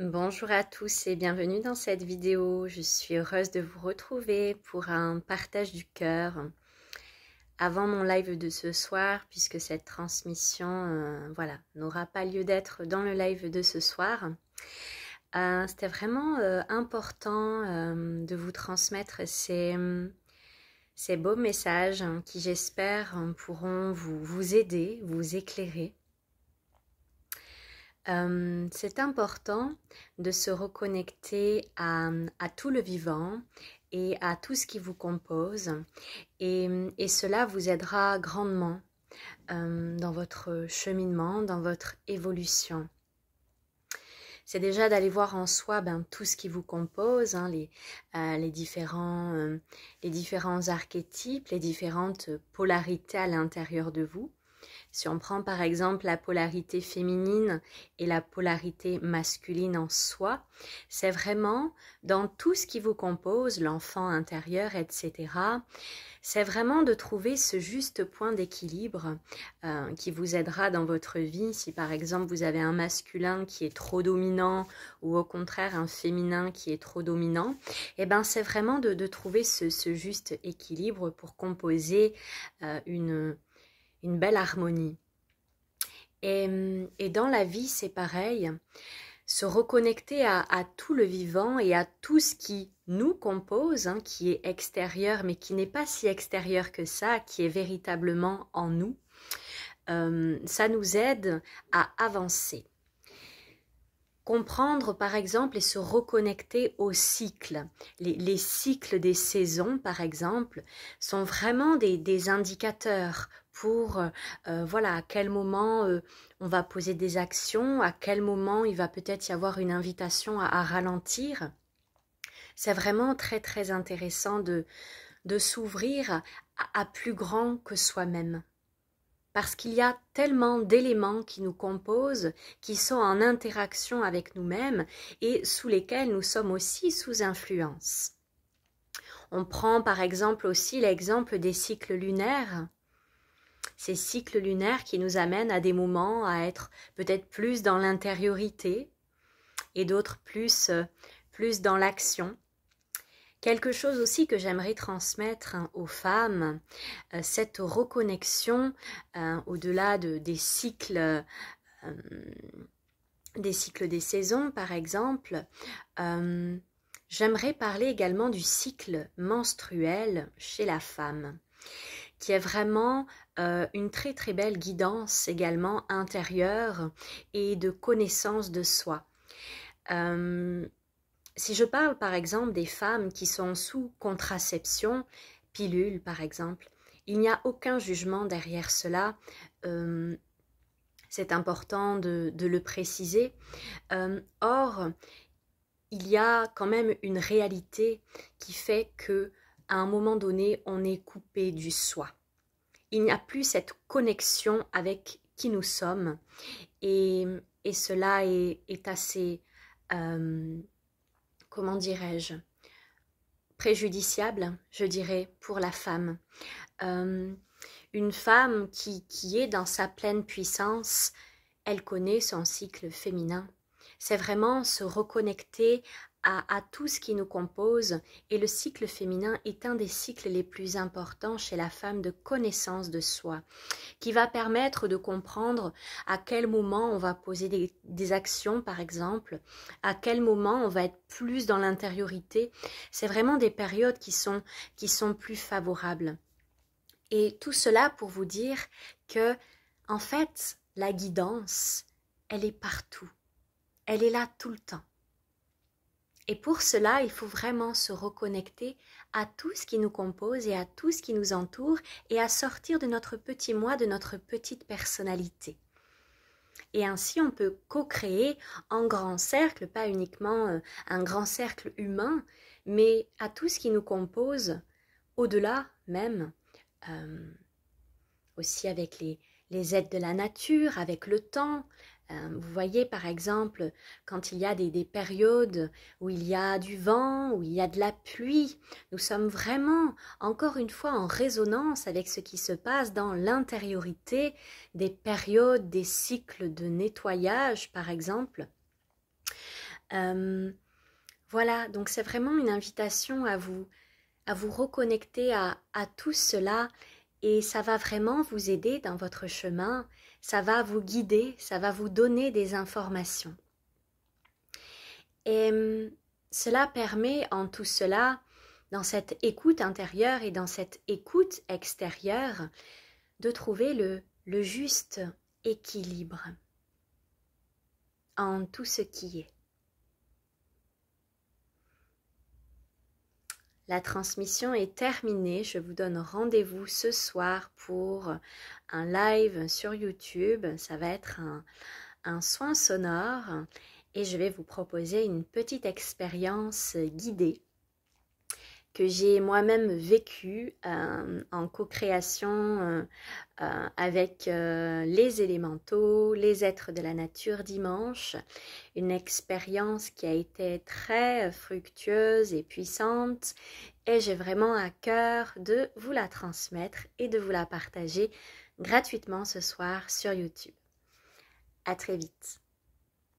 Bonjour à tous et bienvenue dans cette vidéo. Je suis heureuse de vous retrouver pour un partage du cœur avant mon live de ce soir, puisque cette transmission n'aura pas lieu d'être dans le live de ce soir. C'était vraiment important de vous transmettre ces beaux messages qui, j'espère, pourront vous aider, vous éclairer. C'est important de se reconnecter à tout le vivant et à tout ce qui vous compose, et cela vous aidera grandement dans votre cheminement, dans votre évolution. C'est déjà d'aller voir en soi tout ce qui vous compose, les différents archétypes, les différentes polarités à l'intérieur de vous. Si on prend par exemple la polarité féminine et la polarité masculine en soi, c'est vraiment dans tout ce qui vous compose, l'enfant intérieur, etc. C'est vraiment de trouver ce juste point d'équilibre qui vous aidera dans votre vie. Si par exemple vous avez un masculin qui est trop dominant ou au contraire un féminin qui est trop dominant, c'est vraiment de trouver ce juste équilibre pour composer une belle harmonie. Et dans la vie, c'est pareil, se reconnecter à tout le vivant et à tout ce qui nous compose, qui est extérieur, mais qui n'est pas si extérieur que ça, qui est véritablement en nous, ça nous aide à avancer. Comprendre par exemple et se reconnecter aux cycles. Les cycles des saisons par exemple sont vraiment des indicateurs pour à quel moment on va poser des actions, à quel moment il va peut-être y avoir une invitation à ralentir. C'est vraiment très très intéressant de s'ouvrir à plus grand que soi-même. Parce qu'il y a tellement d'éléments qui nous composent, qui sont en interaction avec nous-mêmes et sous lesquels nous sommes aussi sous influence. On prend par exemple aussi l'exemple des cycles lunaires. Ces cycles lunaires qui nous amènent à des moments à être peut-être plus dans l'intériorité et d'autres plus dans l'action. Quelque chose aussi que j'aimerais transmettre aux femmes, cette reconnexion au-delà des cycles des saisons par exemple. J'aimerais parler également du cycle menstruel chez la femme, qui est vraiment une très très belle guidance également intérieure et de connaissance de soi. Si je parle par exemple des femmes qui sont sous contraception, pilule par exemple, il n'y a aucun jugement derrière cela, c'est important de le préciser. Or, il y a quand même une réalité qui fait qu'à un moment donné, on est coupé du soi. Il n'y a plus cette connexion avec qui nous sommes et cela est assez... comment dirais-je, préjudiciable, je dirais, pour la femme. Une femme qui est dans sa pleine puissance, elle connaît son cycle féminin. C'est vraiment se reconnecter à tout ce qui nous compose, et le cycle féminin est un des cycles les plus importants chez la femme de connaissance de soi, qui va permettre de comprendre à quel moment on va poser des actions par exemple, à quel moment on va être plus dans l'intériorité. C'est vraiment des périodes qui sont plus favorables. Et tout cela pour vous dire que, en fait, la guidance, elle est partout. Elle est là tout le temps. Et pour cela, il faut vraiment se reconnecter à tout ce qui nous compose et à tout ce qui nous entoure et à sortir de notre petit moi, de notre petite personnalité. Et ainsi, on peut co-créer en grand cercle, pas uniquement un grand cercle humain, mais à tout ce qui nous compose, au-delà même, aussi avec les aides de la nature, avec le temps. Vous voyez par exemple quand il y a des périodes où il y a du vent, où il y a de la pluie, nous sommes vraiment encore une fois en résonance avec ce qui se passe dans l'intériorité des périodes, des cycles de nettoyage par exemple. Voilà, donc c'est vraiment une invitation à vous reconnecter à tout cela et ça va vraiment vous aider dans votre chemin, ça va vous guider, ça va vous donner des informations. Et cela permet en tout cela, dans cette écoute intérieure et dans cette écoute extérieure, de trouver le juste équilibre en tout ce qui est. La transmission est terminée. Je vous donne rendez-vous ce soir pour un live sur YouTube. Ça va être un soin sonore et je vais vous proposer une petite expérience guidée que j'ai moi-même vécue en co-création avec les élémentaux, les êtres de la nature dimanche. Une expérience qui a été très fructueuse et puissante et j'ai vraiment à cœur de vous la transmettre et de vous la partager gratuitement ce soir sur YouTube. À très vite.